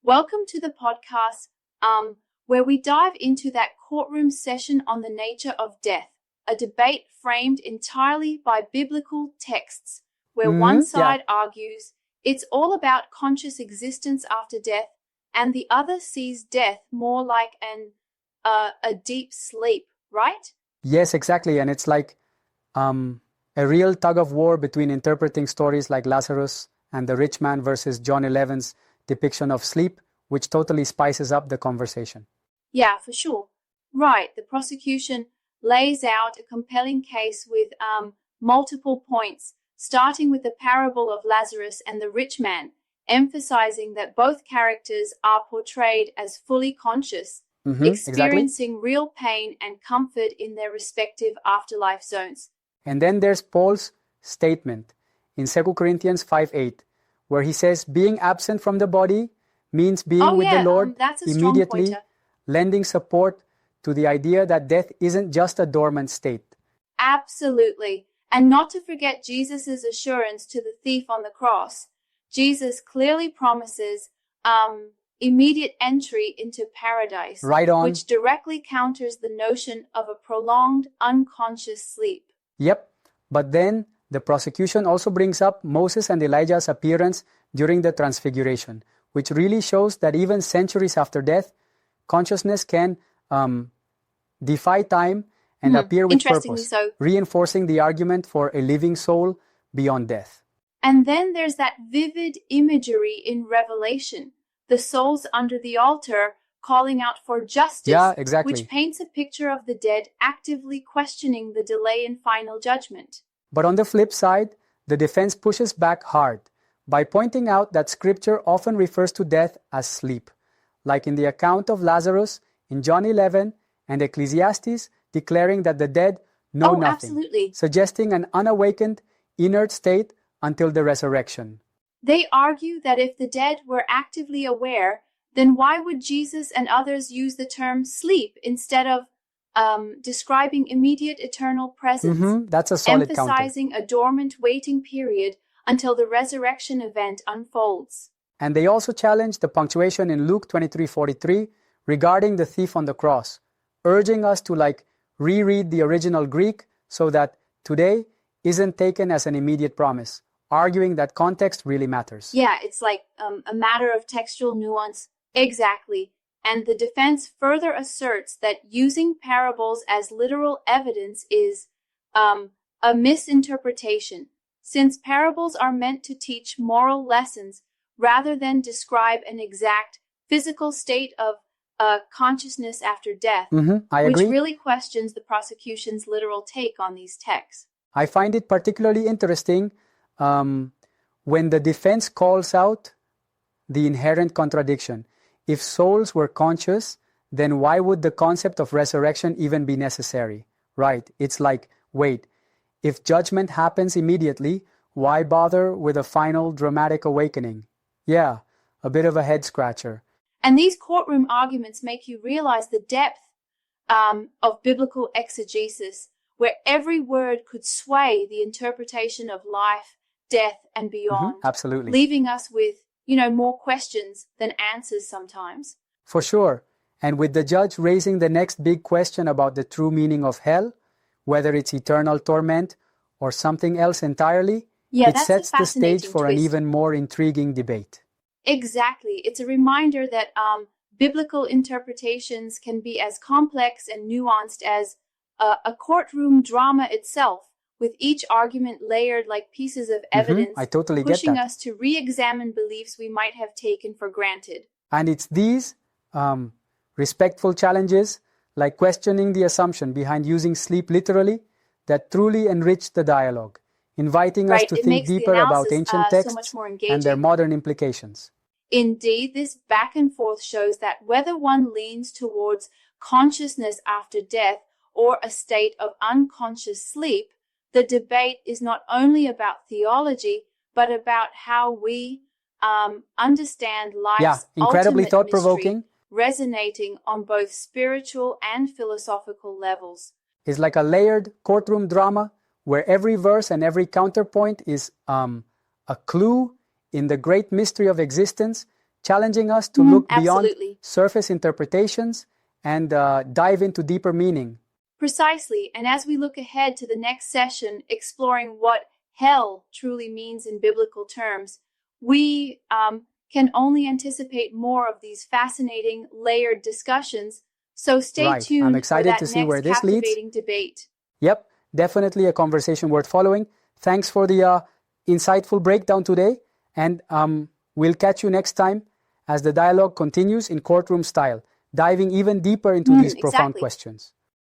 Welcome to the podcast where we dive into that courtroom session on the nature of death, a debate framed entirely by biblical texts where one side argues it's all about conscious existence after death and the other sees death more like a deep sleep, right? Yes, exactly. And it's like a real tug of war between interpreting stories like Lazarus and the rich man versus John 11's depiction of sleep, which totally spices up the conversation. Yeah, for sure. Right. The prosecution lays out a compelling case with multiple points, starting with the parable of Lazarus and the rich man, emphasizing that both characters are portrayed as fully conscious, experiencing real pain and comfort in their respective afterlife zones. And then there's Paul's statement in 2 Corinthians 5:8, where he says, being absent from the body means being with the Lord immediately, lending support to the idea that death isn't just a dormant state. Absolutely. And not to forget Jesus' assurance to the thief on the cross. Jesus clearly promises immediate entry into paradise, Right on. which directly counters the notion of a prolonged unconscious sleep. Yep, but then the prosecution also brings up Moses and Elijah's appearance during the Transfiguration, which really shows that even centuries after death, consciousness can defy time and appear with purpose, reinforcing the argument for a living soul beyond death. And then there's that vivid imagery in Revelation, the souls under the altar calling out for justice, which paints a picture of the dead actively questioning the delay in final judgment. But on the flip side, the defense pushes back hard by pointing out that Scripture often refers to death as sleep, like in the account of Lazarus in John 11 and Ecclesiastes declaring that the dead know nothing, suggesting an unawakened, inert state until the resurrection. They argue that if the dead were actively aware, then why would Jesus and others use the term sleep instead of describing immediate eternal presence, That's a solid emphasizing a dormant waiting period until the resurrection event unfolds? And they also challenge the punctuation in Luke 23:43 regarding the thief on the cross, urging us to reread the original Greek so that today isn't taken as an immediate promise, arguing that context really matters. Yeah, it's like a matter of textual nuance. Exactly. And the defense further asserts that using parables as literal evidence is a misinterpretation, since parables are meant to teach moral lessons rather than describe an exact physical state of consciousness after death, I agree. which really questions the prosecution's literal take on these texts. I find it particularly interesting when the defense calls out the inherent contradiction. If souls were conscious, then why would the concept of resurrection even be necessary? Right, it's like, wait, if judgment happens immediately, why bother with a final dramatic awakening? Yeah, a bit of a head-scratcher. And these courtroom arguments make you realize the depth of biblical exegesis, where every word could sway the interpretation of life, death, and beyond. Absolutely. Leaving us with, more questions than answers sometimes. For sure. And with the judge raising the next big question about the true meaning of hell, whether it's eternal torment or something else entirely, it sets the stage for an even more intriguing debate. Exactly. It's a reminder that biblical interpretations can be as complex and nuanced as a courtroom drama itself, with each argument layered like pieces of evidence, I totally pushing get that. us to re-examine beliefs we might have taken for granted. And it's these respectful challenges, like questioning the assumption behind using sleep literally, that truly enrich the dialogue, inviting us to think deeper about ancient texts and their modern implications. Indeed, this back and forth shows that whether one leans towards consciousness after death or a state of unconscious sleep, the debate is not only about theology, but about how we understand life's incredibly ultimate thought-provoking, mystery, resonating on both spiritual and philosophical levels. It's like a layered courtroom drama where every verse and every counterpoint is a clue in the great mystery of existence, challenging us to look beyond Absolutely. surface interpretations and dive into deeper meaning. Precisely, and as we look ahead to the next session exploring what hell truly means in biblical terms, we can only anticipate more of these fascinating, layered discussions, so stay Right. tuned I'm excited for that to see next where this leads. captivating debate. Yep, definitely a conversation worth following. Thanks for the insightful breakdown today, and we'll catch you next time as the dialogue continues in courtroom style, diving even deeper into these profound Exactly. questions.